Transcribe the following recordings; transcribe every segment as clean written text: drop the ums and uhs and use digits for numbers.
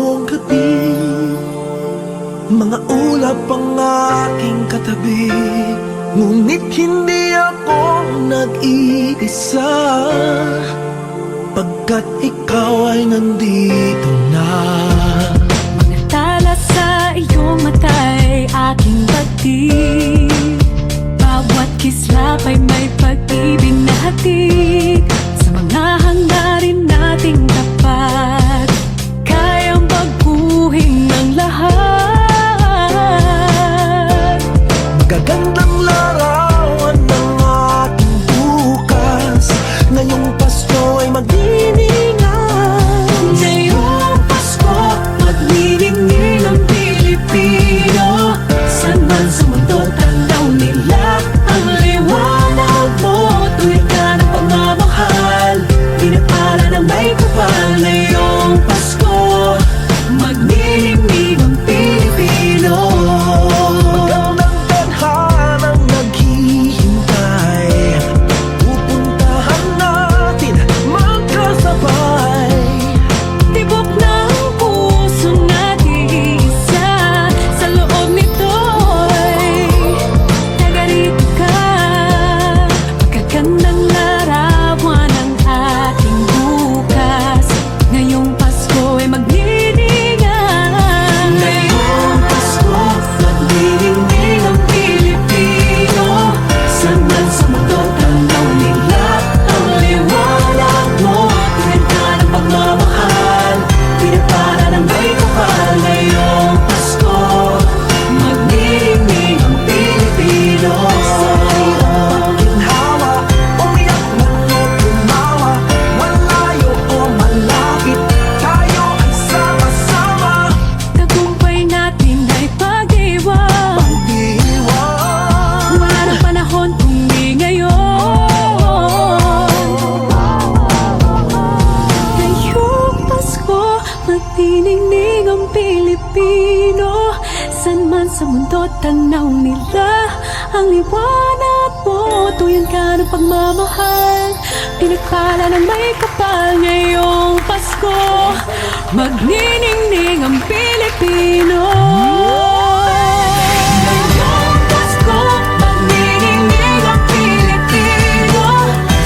ngayong gabi. Mga ulap ang aking katabi, ngunit hindi ako nag-iisa, pagkat ikaw ay nandito na. Mga tala sa iyong mata'y aking batid, bawat kislap ay may pag-ibig na hatid. Sa mga hangarin nating tapat, kayang baguhin ng lahat. Magagandang larawan ng ating bukas, ngayong Pasko ay magdiningan. Ngayong Pasko, magniningning ang Pilipino. Saan man sa mundo tanaw nila ang liwanag mo. Tuwid ka ng pagmamahal, pinapala ng may kapal. Ngayong Pasko, magniningning ang Pilipino. Magandang tadhanang naghihintay, pupuntahan natin magkasabay. Tibok ng puso nag-iisa, sa loob nito'y taga-rito ka. Magagandang larawan ng ating bukas, ngayong Pasko ay magniningan. Ngayong Pasko, magniningning ang Pilipino. Saan man sa mundo tanaw nila ang liwanag mo. Tuwid ka ng pagmamahal, pinapala ng may kapal. Ngayong Pasko, magniningning ang Pilipino. Ginhawa, umiyak man o tumawa, malayo o malapit, tayo ay sama-sama. Tagumpay natin ay pag-iwan, Pag-iwan, wala ng panahon kung di ngayon. Ngayong Pasko, magniningning ang Pilipino. Saan man sa mundo tanaw nila ang liwanag mo. Tuyan ka ng pagmamahal, pinagpala ng may kapal. Ngayong Pasko, magniningning ang Pilipino. Ngayong Pasko, magniningning ang Pilipino.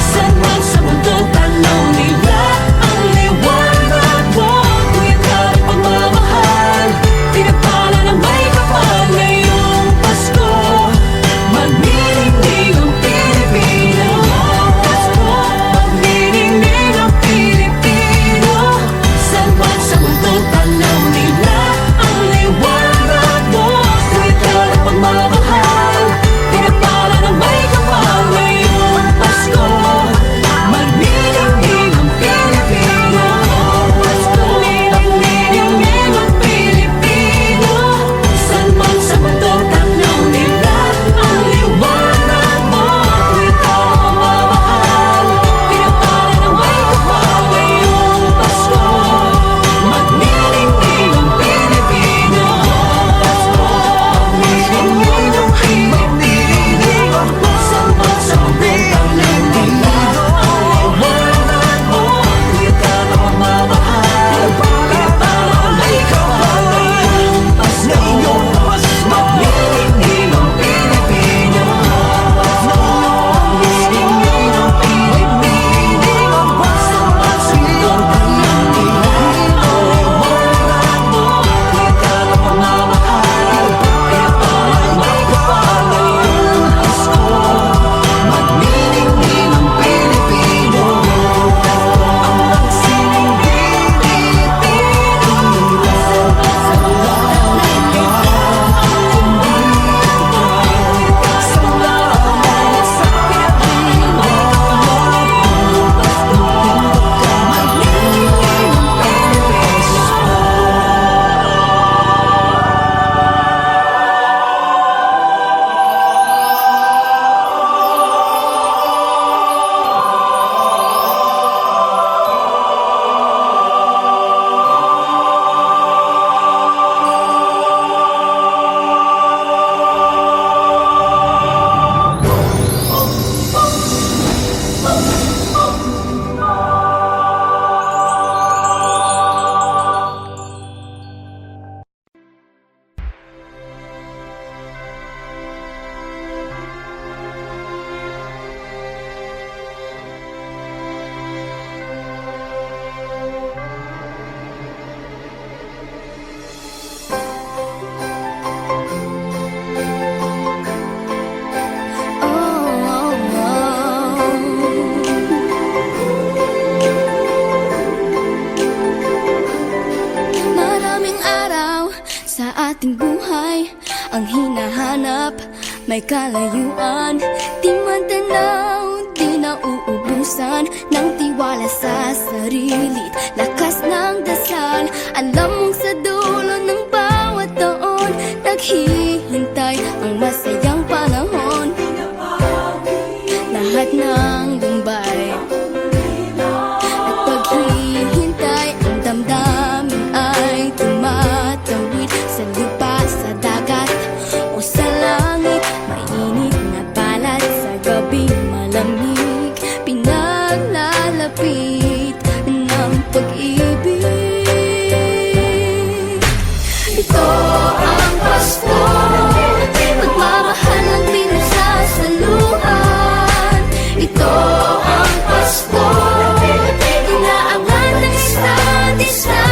Saan man sa mundo tanaw nila ang liwanag mo. Tuyan ka ng pagmamahal, pinagpala ng may kapal. Ngayong Pasko, magniningning ang Pilipino. Pasko, magniningning ang Pilipino. Saan man sa mundo tanaw nila ang liwanag ating buhay ang hinahanap, may kalayuan, di man tanaw, di na uubusan ng tiwala sa sarili't lakas ng dasal. Alam mong sa dulo ng bawat taon, naghihintay ang masayang panahon. Lahat ng lumbay at paghihintay, ang damdamin ay tumatawid sa lupa, sa dagat o sa langit. Mainit na balat sa gabing malamig, pinaglalapit ng pag-ibig. Ito ang Pasko, pagmamahal ang pinagsasaluhan. Ito ang Pasko, inaangan ng isa't isa.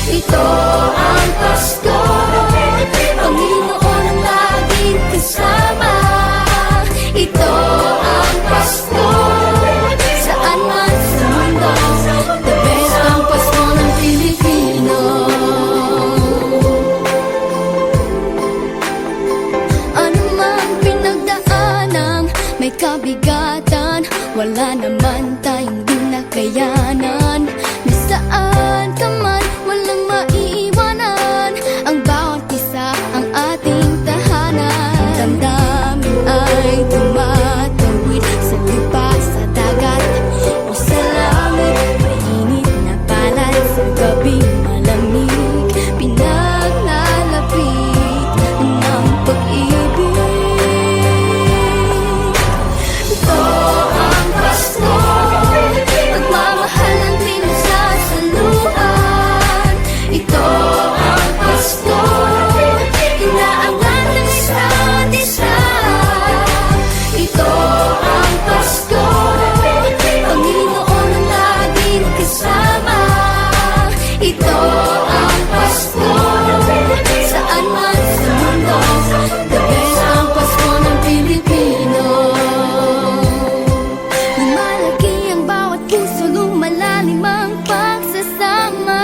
Ito ang Pasko, Panginoon ang laging kasama. Ito ang Pasko, saan man sa mundo, the best ang Pasko ng Pilipino. Ano mang pinagdaanang may kabigatan, wala naman tayong di nakayanan. Nasaan ka man, walang maiiwanan, ang bawat isa ang ating tahanan. Damdamin ay tumatawid sa lupa, sa dagat o sa langit. Mainit na balat sa gabing malamig, pinaglalapit ng pag-ibig. Ito ang Pasko, pagmamahal ang pinagsasaluhan. Ito ang Pasko, inaangan ng isa't isa. Ito ang Pasko, Panginoon ang laging kasama. Ito ang Pasko, saan man sa mundo, the best ang Pasko ng Pilipino. Lumalaki ang bawat puso, lumalalim ang pagsasama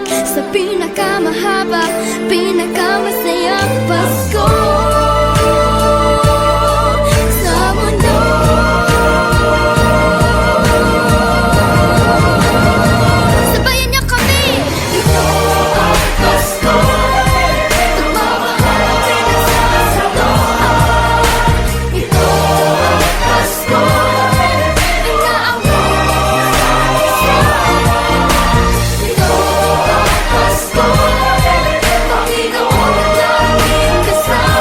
sa pinakamahaba, pinakamasayang Pasko sa mundo. Sabayan niyo kami! Ito ang Pasko, pagmamahal ang pinagsasaluhan. Ito ang Pasko, inaangan ng isa't isa. Ito ang Pasko, Panginoon ang laging kasama.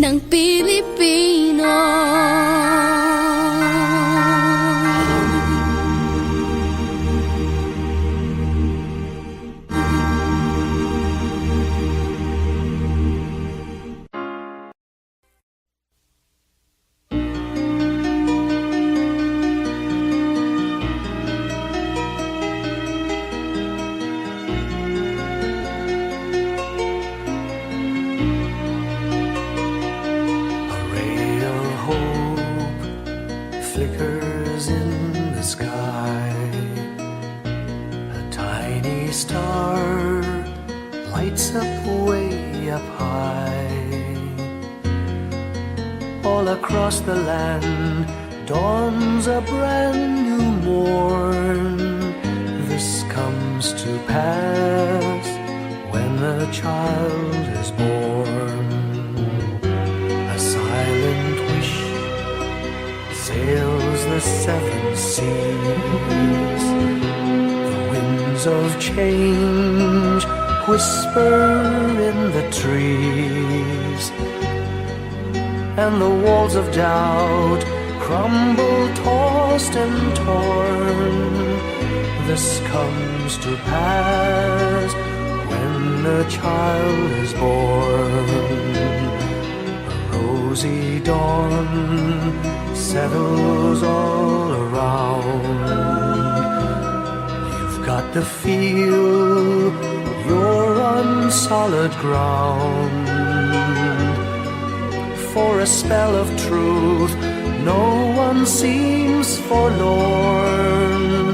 ng Pilipino. A ray of hope flickers in the sky. A tiny star lights up way up high. All across the land dawns a brand new morn. This comes to pass when a child is born. A silent wish sails the seven seas. The winds of change whisper in the trees, and the walls of doubt crumble, tossed and torn. This comes to pass when a child is born. A rosy dawn settles all around. You've got to feel you're on solid ground. For a spell of truth, no one seems forlorn.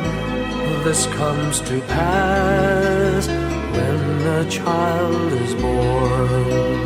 This comes to pass when a child is born.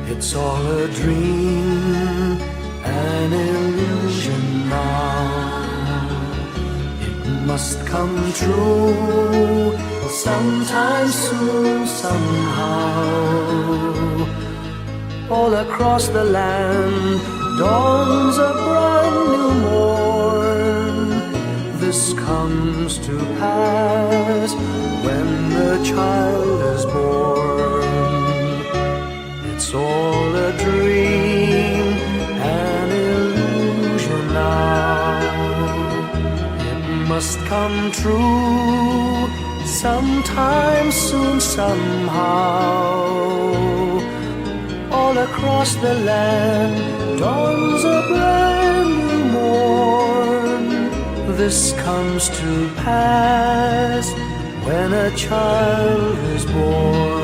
It's all a dream, an illusion now. It must come true sometime soon, somehow. All across the land dawns a brand new morn. This comes to pass when the child is born. It's all a dream, an illusion now. It must come true sometime soon, somehow. All across the land dawns a brand new morn. This comes to pass when a child is born.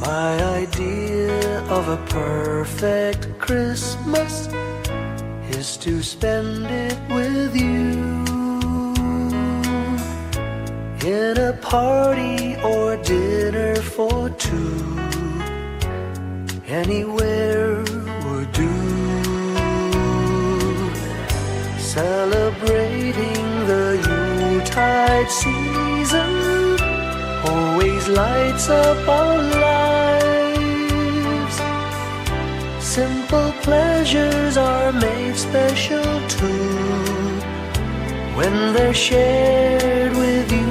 My idea of a perfect Christmas is to spend it with you, in a party or dinner for two, anywhere would do. Celebrating the Yuletide season always lights up our lives. Simple pleasures are made special too when they're shared with you.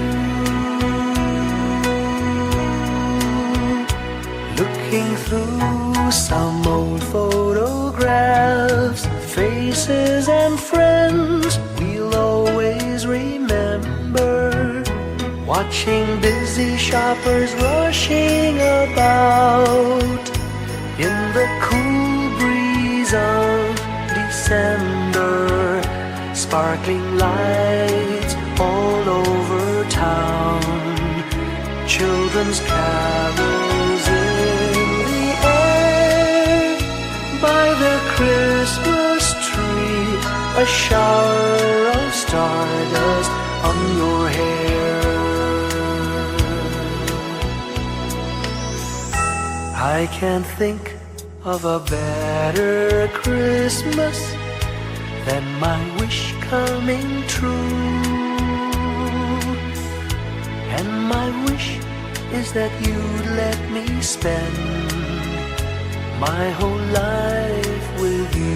Looking through some old photographs, faces and friends we'll always remember. Watching busy shoppers rushing about in the cool breeze of December. Sparkling lights all over town, children's carols in the air. By the Christmas tree, a shower of stardust on your hair. I can't think of a better Christmas than my wish coming true. And my wish is that you'd let me spend my whole life with you.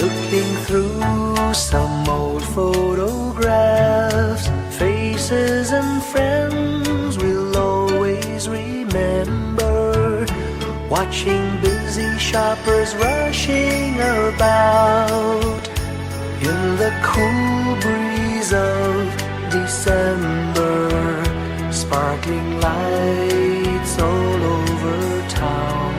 Looking through some old photographs, faces and friends we'll always remember. Watching busy shoppers rushing about in the cool breeze of December. Sparkling lights all over town,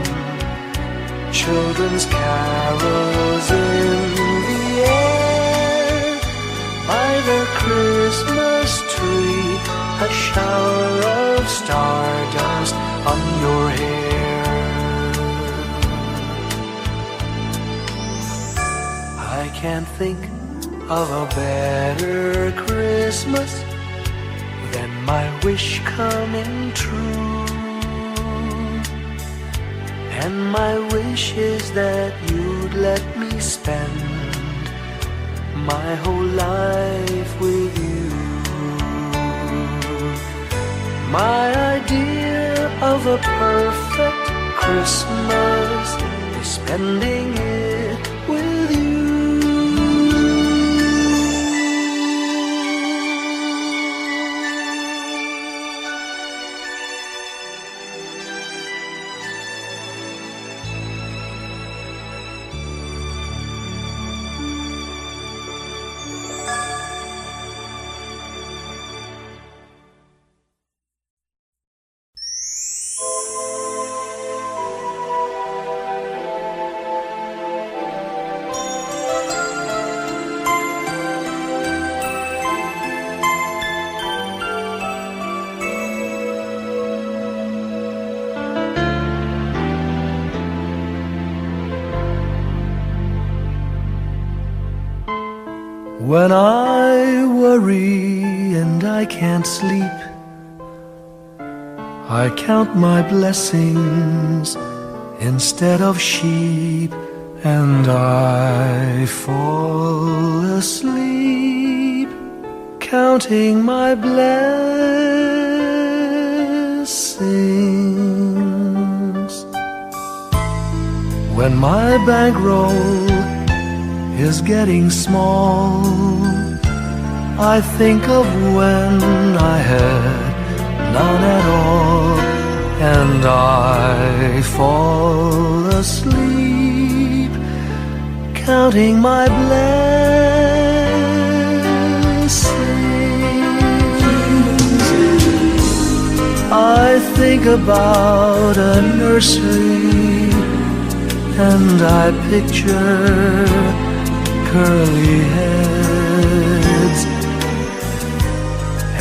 children's carols in the air. By the Christmas tree, a shower of stardust on your hair. I can't think of a better Christmas than my wish coming true. And my wish is that you'd let me spend my whole life with you. My idea of a perfect Christmas is spending it with you. When I worry and I can't sleep, I count my blessings instead of sheep, and I fall asleep counting my blessings. When my bankroll is getting small, I think of when I had none at all, and I fall asleep counting my blessings. I think about a nursery, and I picture curly weary heads,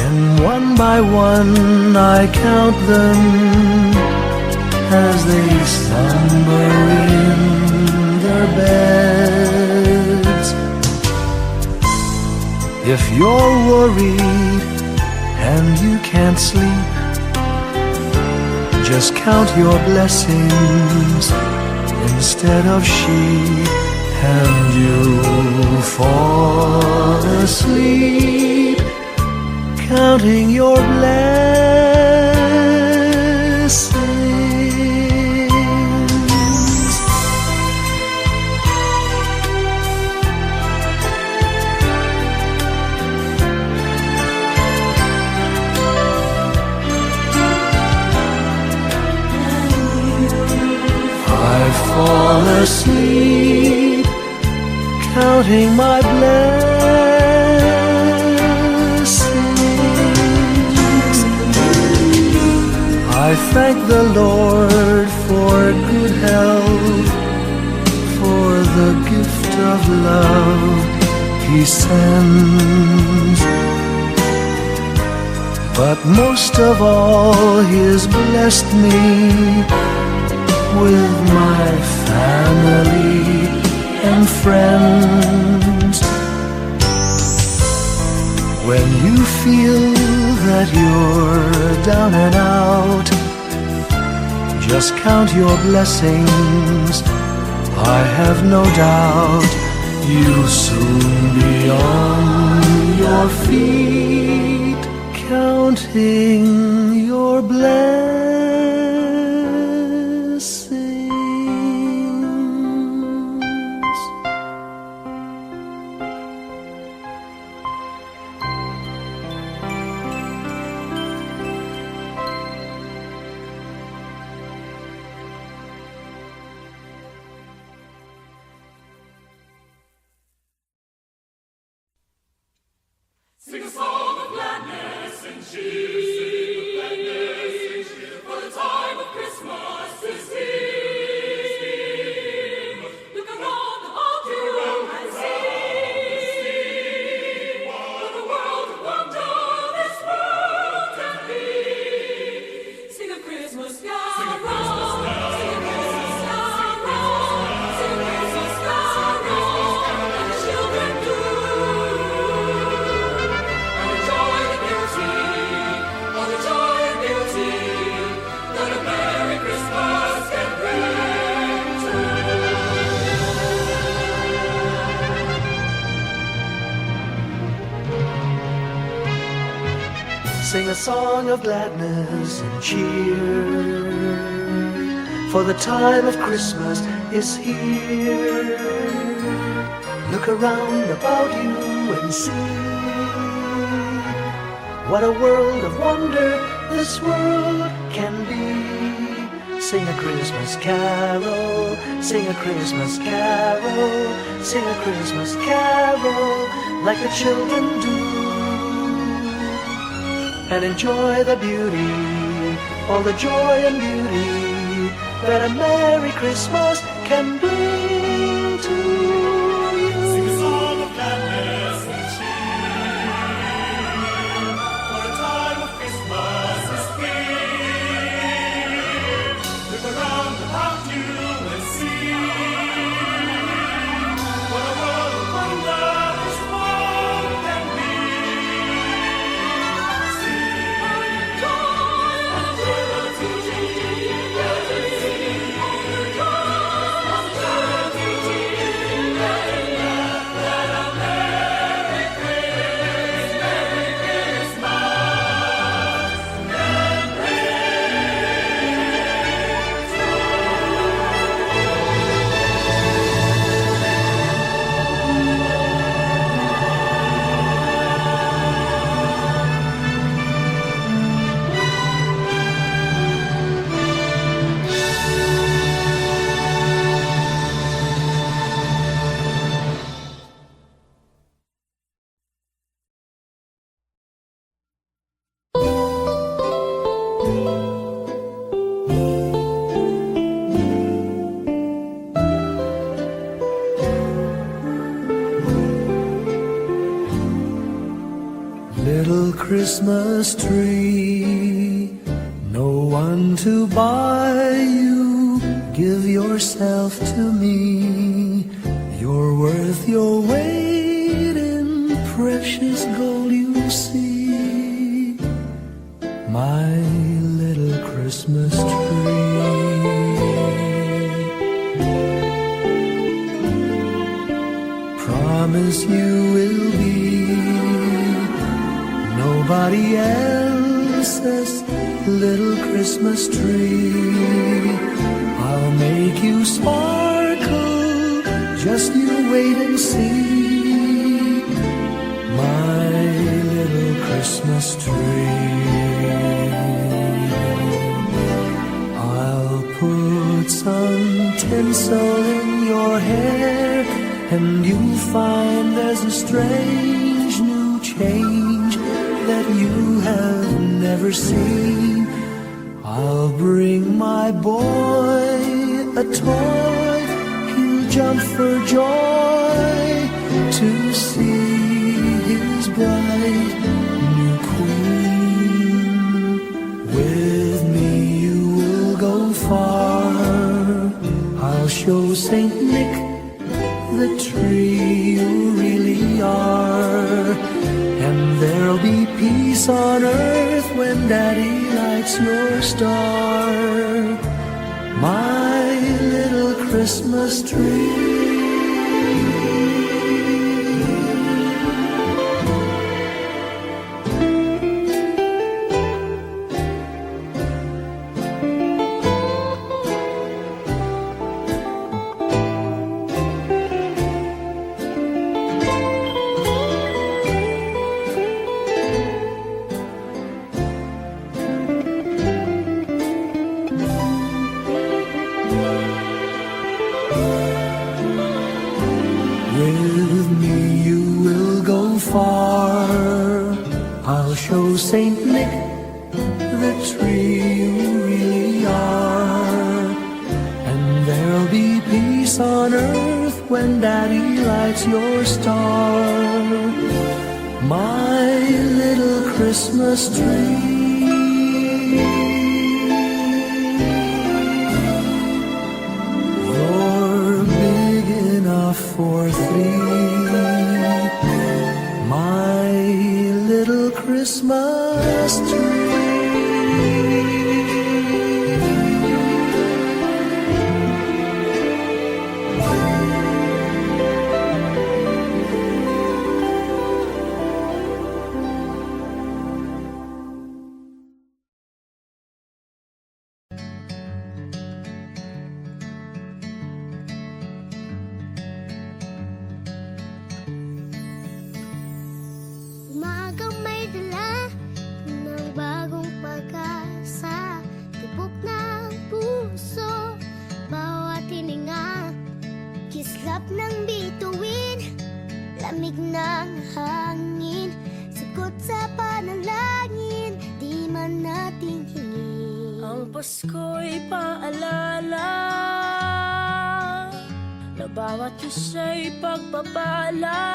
and one by one I count them as they slumber in their beds. If you're worried and you can't sleep, just count your blessings instead of sheep, and you'll fall asleep counting your blessings. I fall asleep counting my blessings. I thank the Lord for good health, for the gift of love He sends. But most of all, He has blessed me with my family and friends. When you feel that you're down and out, just count your blessings. I have no doubt you'll soon be on your feet, counting your blessings. Sing a song of gladness and cheer. Sing of gladness and cheer. For the time of Christmas is here. Look around about you and see what a world of wonder this world can be. Sing a Christmas carol. Sing a Christmas carol. Sing a Christmas carol. Sing a Christmas carol. And the children do. Sing a song of gladness and cheer, for the time of Christmas is here. Look around about you and see what a world of wonder this world can be. Sing a Christmas carol, sing a Christmas carol, sing a Christmas carol like the children do. And enjoy the beauty, all the joy and beauty that a Merry Christmas can bring to you. Sing a song of gladness and cheer, for a time of Christmas is here. Look around about you and see what a world of wonder this world can be. Joy and liberty, little Christmas tree, no one to buy you, give yourself to me. You're worth your weight in precious gold, you see, my little Christmas tree. Promise you will be nobody else's little Christmas tree. I'll make you sparkle, just you wait and see, my little Christmas tree. I'll put some tinsel in your hair, and you'll find there's a strange new change that you have never seen. I'll bring my boy a toy, he'll jump for joy to see his bright new queen. With me you will go far, I'll show Saint Nick the tree you really are, and there'll be peace on earth when Daddy lights your star, my little Christmas tree. With me you will go far, I'll show Saint Nick the tree you really are, and there'll be peace on earth when Daddy lights your star, my little Christmas tree. For three, my little Christmas tree. Umagang may dala ng bagong pag-asa, tibok ng puso, bawat hininga, kislap ng bituin, lamig ng hangin, sagot sa panalangin, di man natin hingin. Ang Pasko'y paalala na bawat isa'y pagpapala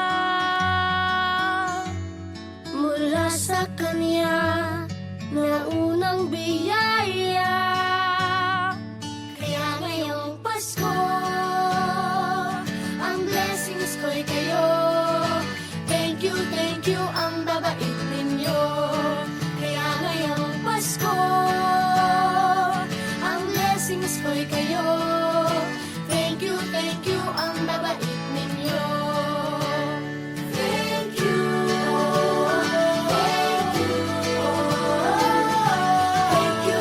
mula sa Kanya na unang biyaya. Kaya ngayong Pasko, ang blessings ko'y kayo. Thank you, ang babait ninyo. Kaya ngayong Pasko, ang blessings ko'y kayo. Thank you, ang babait ninyo. Thank you. Thank you,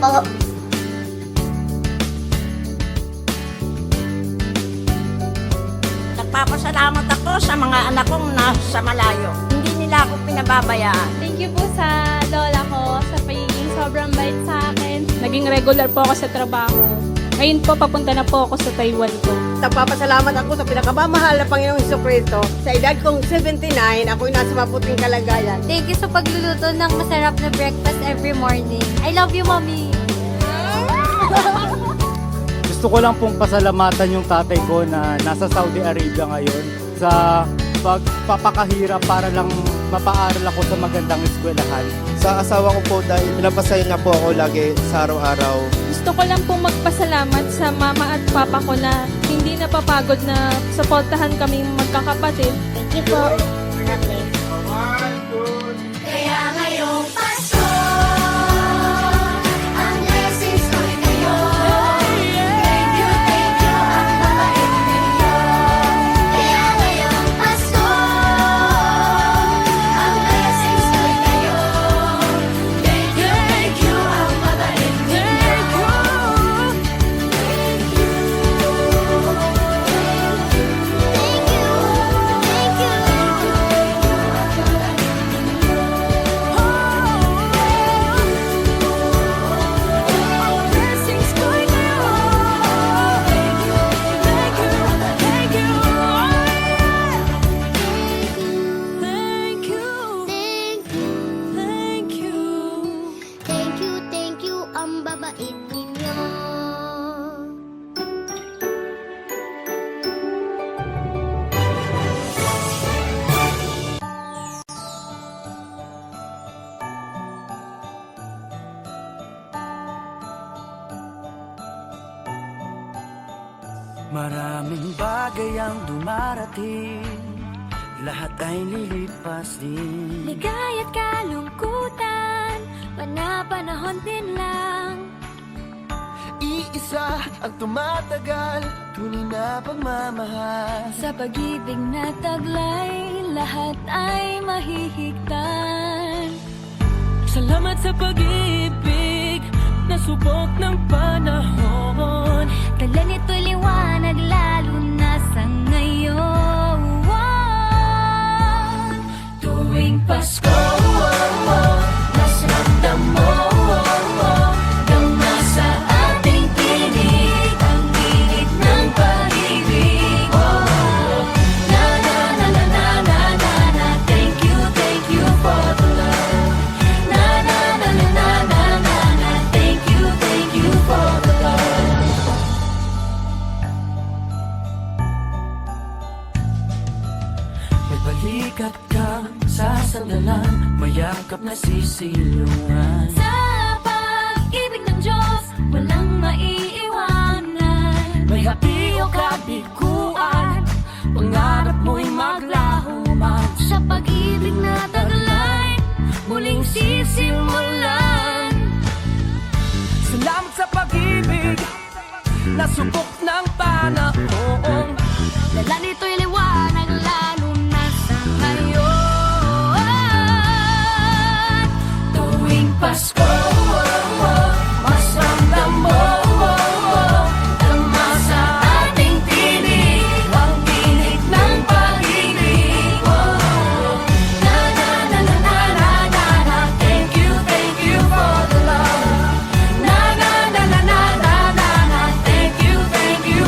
po. Nagpapasalamat ako sa mga anak kong nasa malayo. Hindi nila ako pinababayaan. Thank you po sa lola ko sa pagiging sobrang bait sa akin. Naging regular po ako sa trabaho. Ngayon po, papunta na po ako sa Taiwan ko. Nagpapasalamat ako sa pinakamamahal na Panginoong Jesucristo. Sa edad kong 79, ako'y nasa mabuting kalagayan. Thank you sa pagluluto ng masarap na breakfast every morning. I love you, Mommy. Gusto ko lang pong pasalamatan yung tatay ko na nasa Saudi Arabia ngayon sa pagpapakahirap para lang mapaaral ako sa magandang eskwelahan. Sa asawa ko po dahil pinapasaya niya po ako lagi sa araw-araw. Gusto ko lang pong magpasalamat sa mama at papa ko na hindi napapagod na suportahan kaming magkakapatid. Thank you po. Kaya ngayong Pasko, ang blessings ko'y kayo. Thank you, ang mabait ninyo. Kaya ngayong Pasko, ang blessings ko'y kayo. Thank you, ang mabait ninyo. Blessings ko'y kayo. Thank you, thank you, thank you. Thank you, thank you. Thank you, ang babait ninyo. Maraming bagay ang dumarating, lahat ay lilipas din. Ligaya't kalungkutan, panapanahon din lang. Iisa ang tumatagal, tunay na pagmamahal. Sa pag-ibig na taglay, lahat ay mahihigtan. Salamat sa pag-ibig na subok ng panahon. Dala nito'y liwanag lalo na sa ngayon. Tuwing Pasko, mas ramdam mo gama sa ating tinig ang init ng pag-ibig. Na na na na na na na na. Thank you for the love. Na na na na na na na na. Thank you for the love. May balikat kang sasandalan, mayakap na sisilungan. Sa pag-ibig ng Diyos, walang maiiwanan. May hati o kabiguan, pangarap mo'y maglaho man. Sa pag-ibig na taglay, muling sisimulan. Salamat sa pag-ibig na subok ng panahon. Dala nito'y liwanag lalo na sa ngayon. Tuwing Pasko, mas ramdam mo tama sa ating tinig ang tinig ng pag-ibig. Na na na na na na na na. Thank you for the love. Na na na na na na na na. Thank you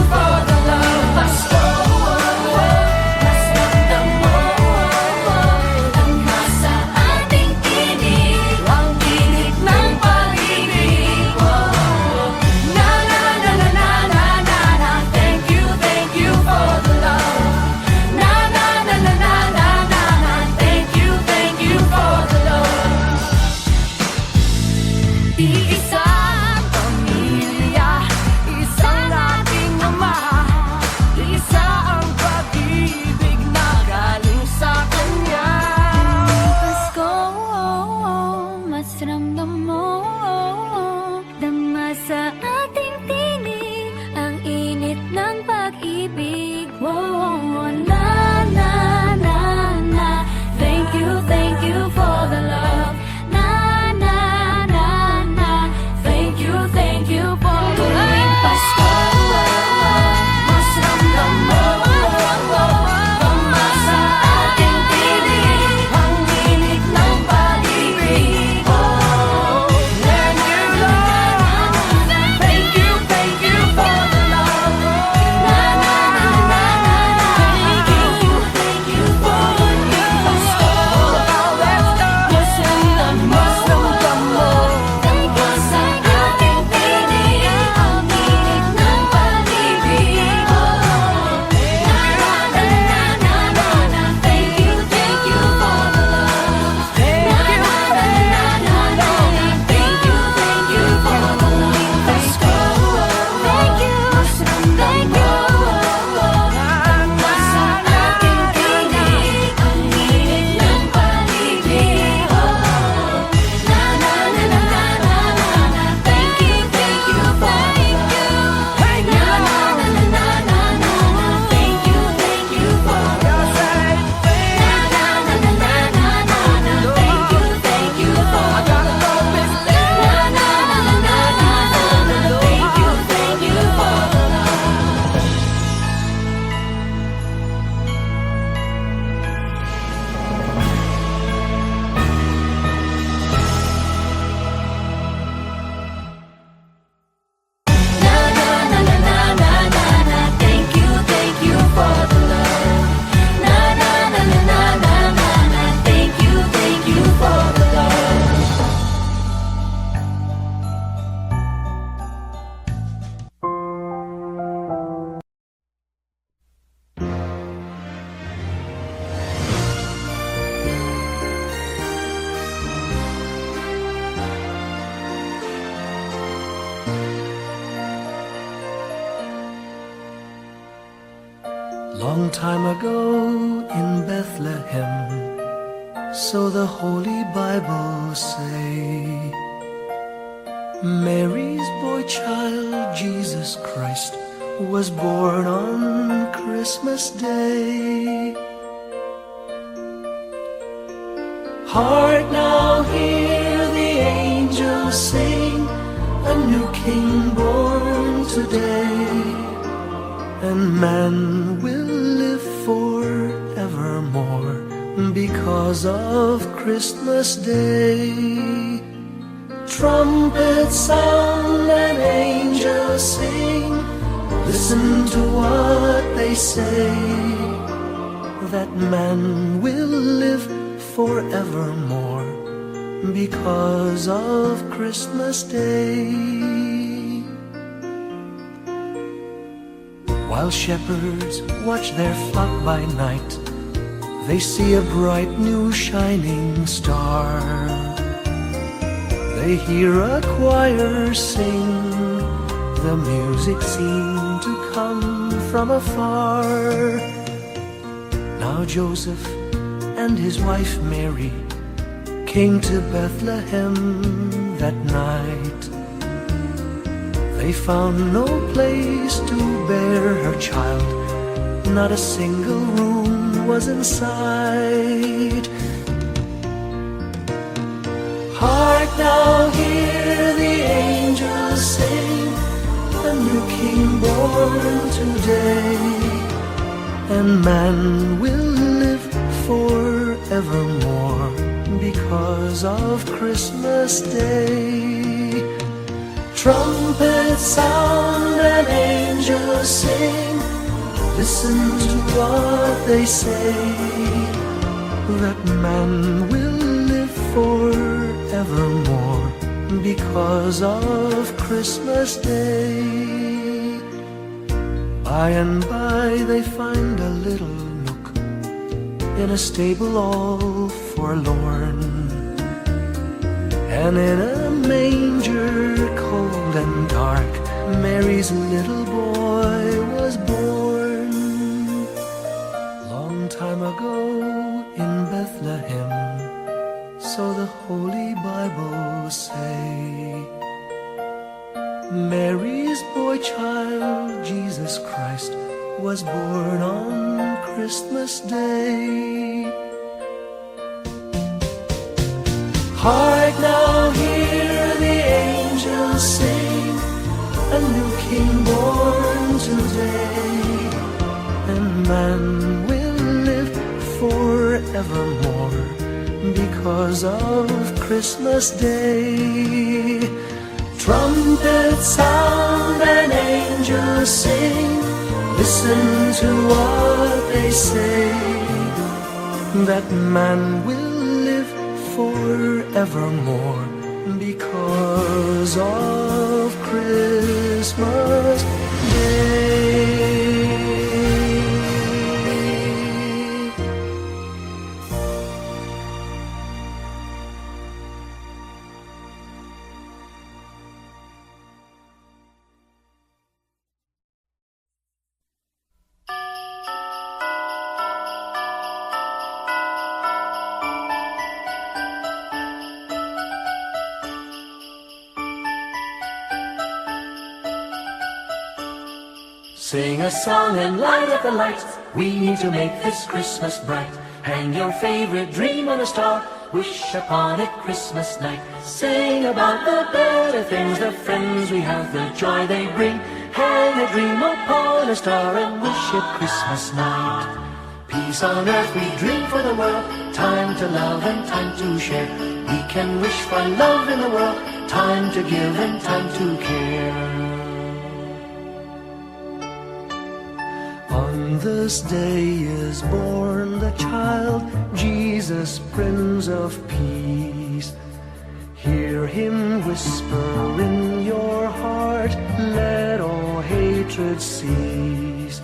for the love. Pasko, Long time ago in Bethlehem, so the Holy Bible say, Mary's boy child, Jesus Christ, was born on Christmas Day. Hark now, hear the angels sing, a new king born today, and man will live forevermore because of Christmas Day. Trumpets sound and angels sing, listen to what they say, that man will live forevermore because of Christmas Day. While shepherds watch their flock by night, they see a bright new shining star. They hear a choir sing, the music seemed to come from afar. Now Joseph and his wife Mary came to Bethlehem that night. They found no place to bear her child, not a single room was in sight. Hark now, hear the angels sing, a new king born today, and man will live forevermore because of Christmas Day. Trumpets sound and angels sing, listen to what they say, that man will live forevermore because of Christmas Day. By and by they find a little nook in a stable all forlorn, and in a manger cold and dark, Mary's little boy was born. Long time ago in Bethlehem, so the Holy Bible say, Mary's boy child, Jesus Christ, was born on Christmas Day. Hark now, hear the angels sing, a new king born today, and man will live forevermore because of Christmas Day. Trumpets sound and angels sing, listen to what they say, that man will live forevermore because of Christmas Day. Sing a song and light up the lights. We need to make this Christmas bright. Hang your favorite dream on a star. Wish upon it Christmas night. Sing about the better things, the friends we have, the joy they bring. Hang a dream upon a star and wish it Christmas night. Peace on earth we dream for the world. Time to love and time to share. We can wish for love in the world. Time to give and time to care. On this day is born the child, Jesus, Prince of Peace. Hear him whisper in your heart, let all hatred cease.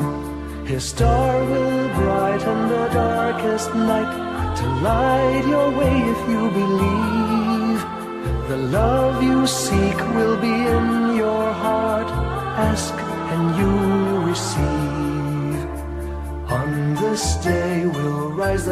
His star will brighten the darkest night, to light your way if you believe. The love you seek will be in your heart, ask and you receive. On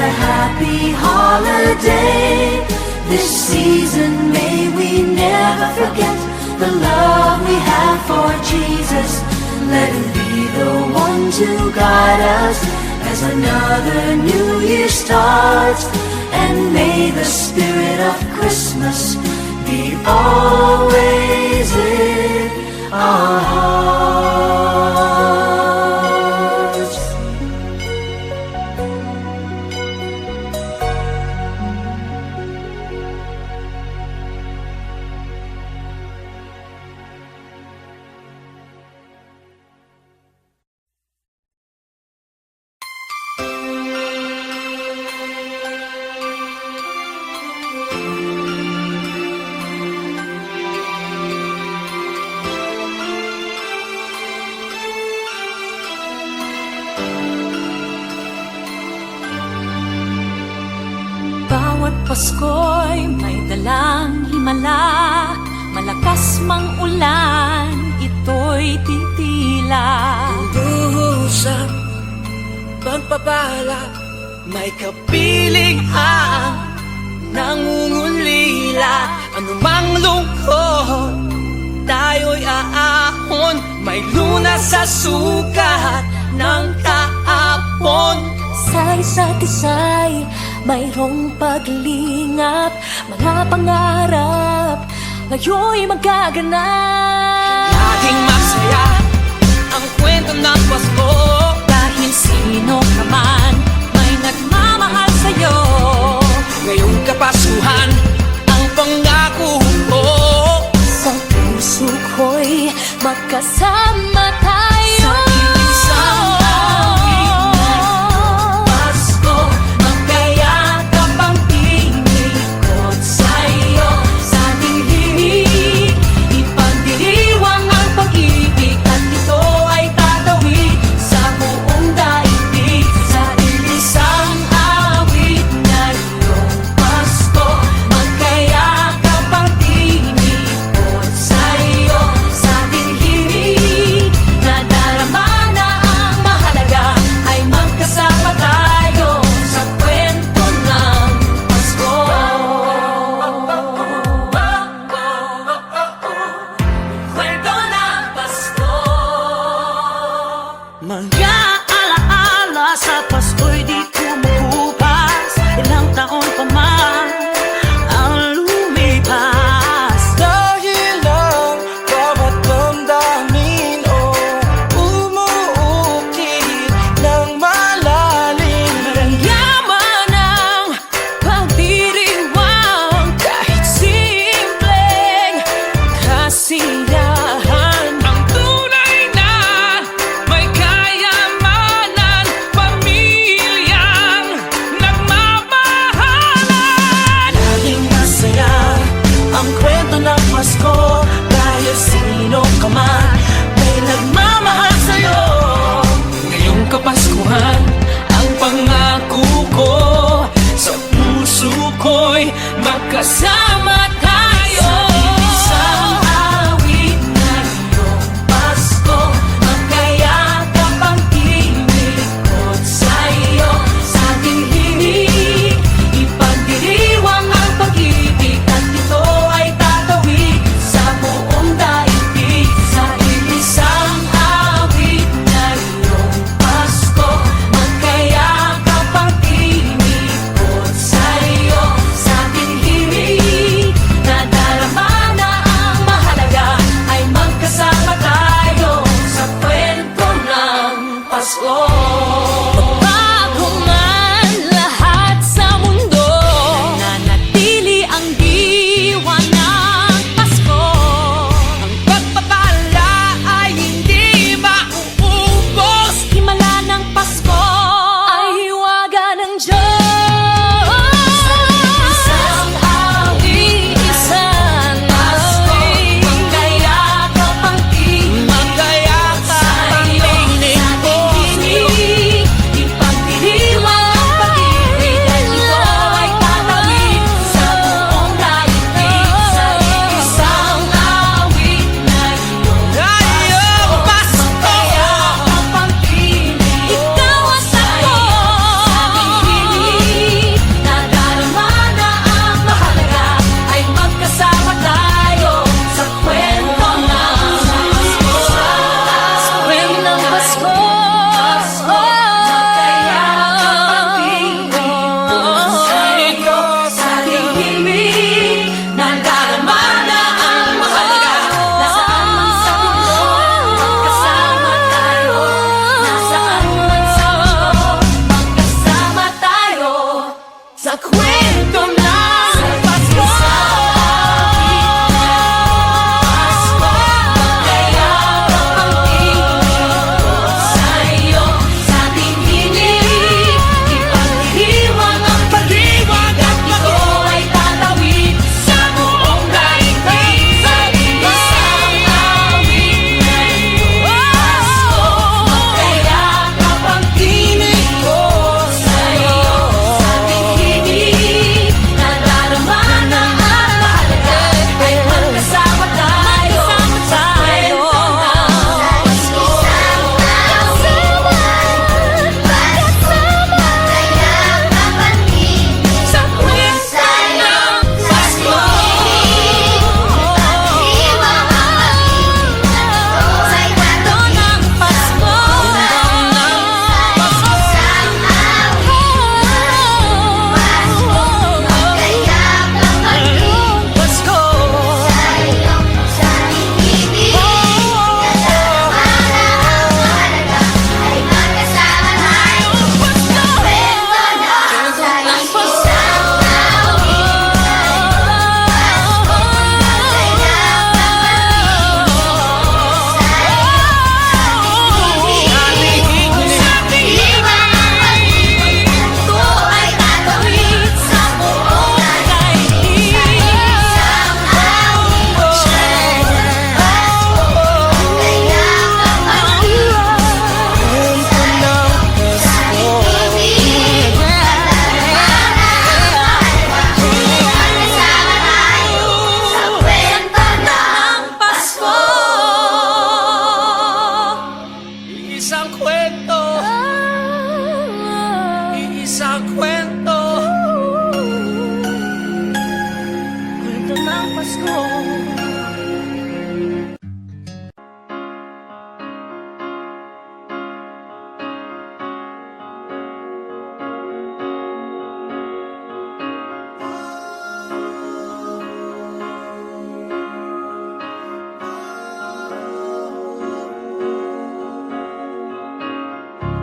a happy holiday. This season may we never forget the love we have for Jesus. Let him be the one to guide us as another new year starts. And may the spirit of Christmas be always in our hearts. Bawat Pasko'y may dalang himala, malakas mang ulan, ito'y titila. Usap, pagpapala, may kapiling ang nangungulila. Anumang lungkot, tayo'y aahon. May lunas sa sukat ng kahapon. Sa isa't isa'y mayroong paglingap, mga pangarap ngayon'y magaganap. Laging masaya ang kwento ng Pasko. Dahil sino ka man may nagmamahal sa'yo. Ngayong Kapaskuhan ang pangako ko. Sa puso ko'y magkasama tayo. Sa isang awit na Pasko, magkayakap ang tinikot sa'yo. Sa ating himig, ipagdiriwang ang pag-ibig, at ito ay tatawid sa buong daigdig. Sa isang awit na iyong Pasko, magkayakap ang tinikot sa'yo. Sa ating himig,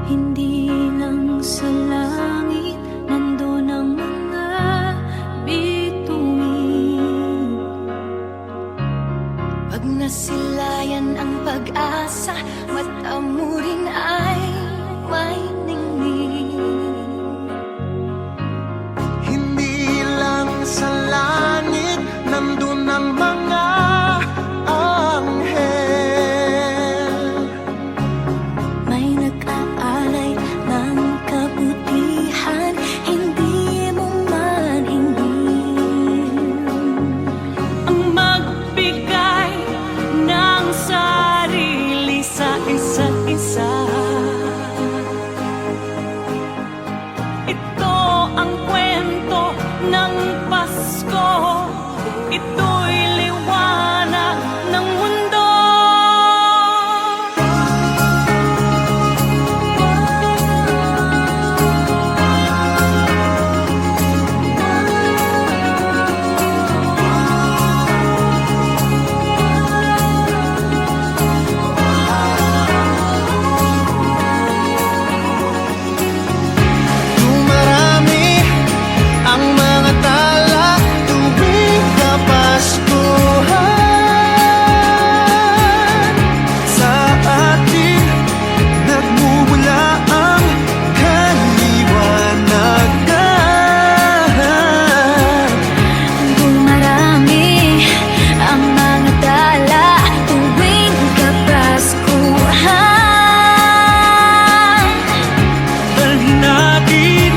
Hindi lang sa langit nandun ang mga bituin. Pag nasilayan ang pag-asa, mata mo rin ay may ningning. Hindi lang sa langit nandun ang mga anghel. May nag-aalay ng kabutihan, hindi mo maningin. Ang magbigay ng sarili sa isa't isa. Ito ang kwento ng Pasko. Ito'y liwanag ng mundo. Dumarami ang mga tala tuwing Kapaskuhan. Sa atin nagmumula ang kaliwanagan. Dumarami ang mga tala tuwing Kapaskuhan. Dalhin natin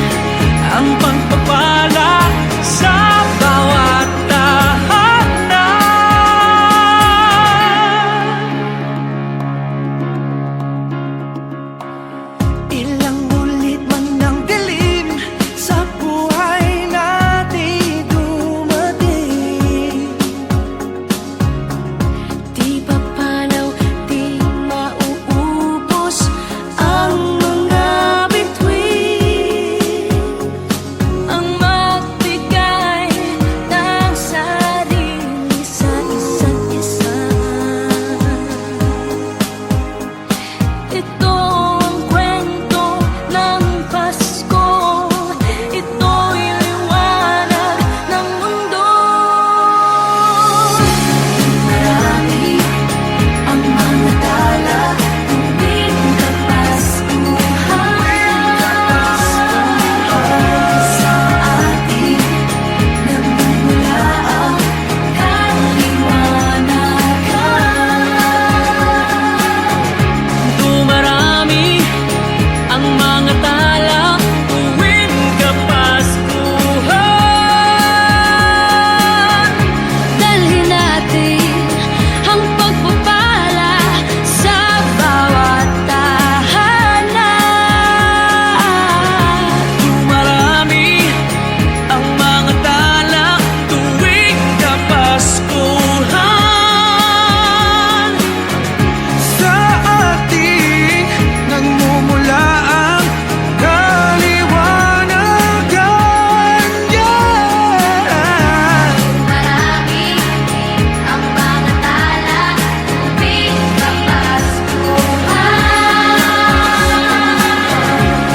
ang pagpapala sa bawat tahanan. Ilang ulit man ng dilim sa buhay natin dumating. Di papalaw, di mauubos ang mga bituin. Ang magbigay ng sarili sa isa't isa. Ito ang kwento ng Pasko. Ito'y liwanag ng mundo. Marami ang mga tala tuwing Kapaskuhan. Sa atin nagmumula ang kaliwanagan. Dumarami ang mga tala tuwing Kapaskuhan. Dalhin natin ang pagpapala sa bawat tahanan. Dumarami ang mga tala tuwing Kapaskuhan. Sa ating nagmumula ang kaliwanagan. Marami ang mga tala tuwing Kapaskuhan.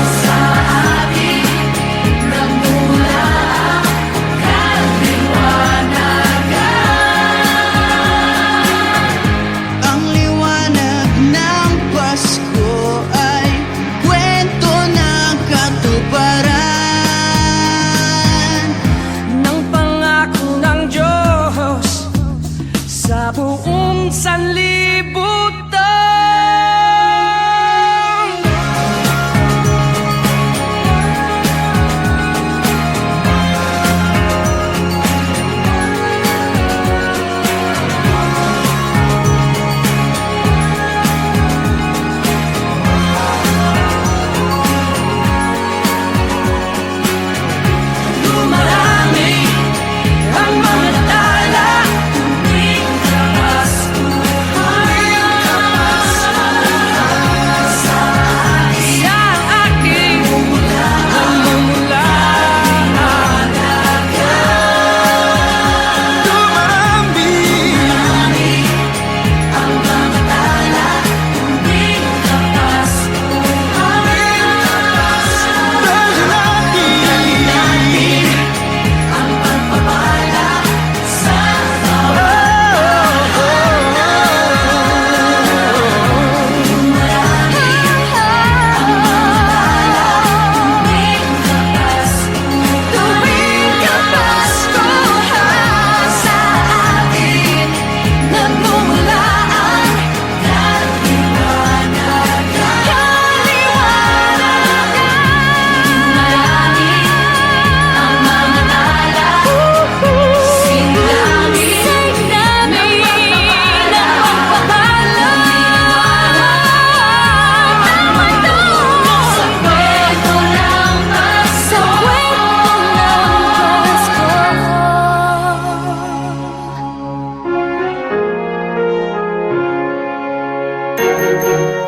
Sa ating nagmumula ang kaliwanagan. Ang liwanag ng Pasko ay kwento ng katuparan ng pangako ng Diyos sa buong sanlibutan. Dumarami ang mga tala tuwing Kapaskuhan. Krishmas.